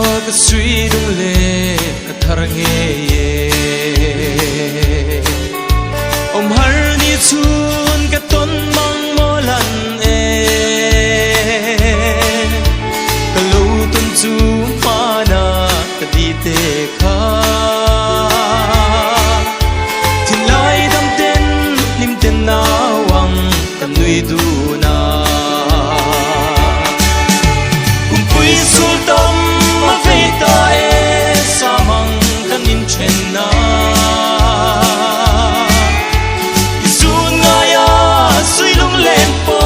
ka sui dung le ka thar nge ye om har ni chun ka ton mang molan e ka lo tun chu mana ka di te kha tin lai dam ten lim ten na wang ka nui du na kum pui sul tom ma ve ta e sa mang kan in chen na isun nga ya sui lung len po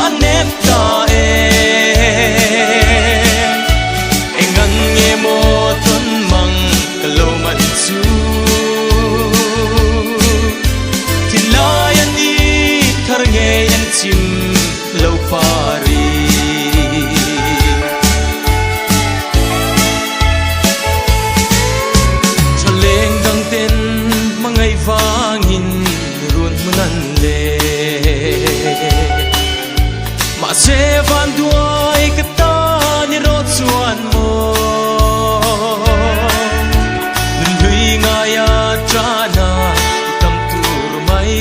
an nep ta e engan nge mo ton mang ka lo man chu tin lai an ni thar nge an chim lo pari vangin run munan le ma se van duai ka ta ni ro chuan mo nun hui nga ya trana tam tur mai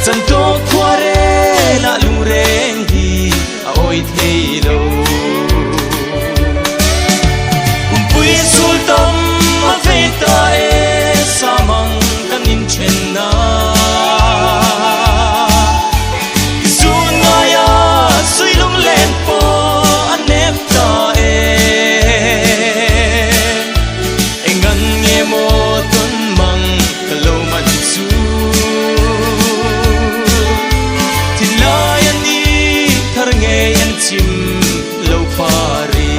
chan to khware la lung reng hi a oi thei lo kum pui sul tom ma ve ta e sa mang kan in chen na isun nga ya sui lung len po an nep ta e engan nge mo ton mang ka lo man chu tin lai an ni thar nge an chim lo pari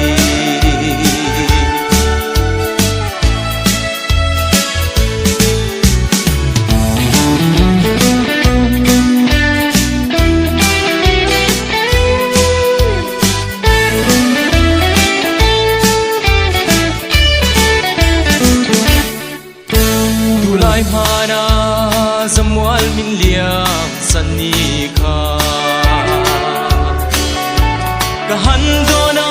lai hana zamwal min liam sani kha ka han dona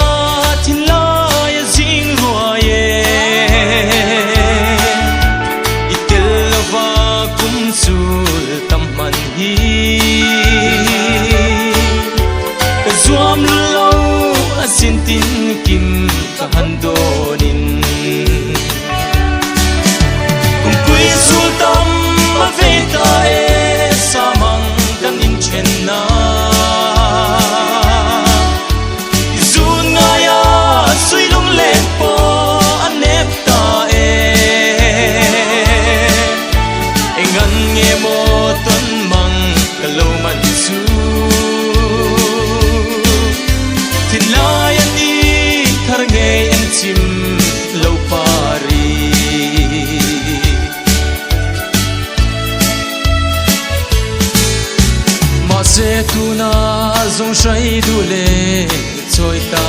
thin lai jing ruaye itel lova kum sul tam man hi ka zuam lo asin tin kim ka han donin sul tam ma ve ta e sa mang kan in chen na izun nga ya sui lung len po an nep ta e engan nge mo ton mang ka lo man chu tin lai an ni thar nge an chim lo pari se tu na zong shai du le choi ta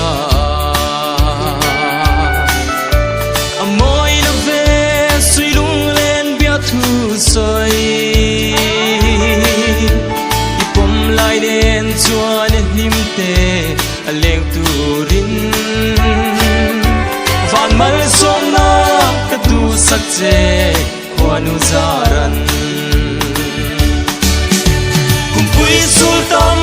amoi na ve sui lung len bia thu soi ipom lai den chuan nim te aleng tu rin van mal som na ka tu sak che khwanu zaran sul tam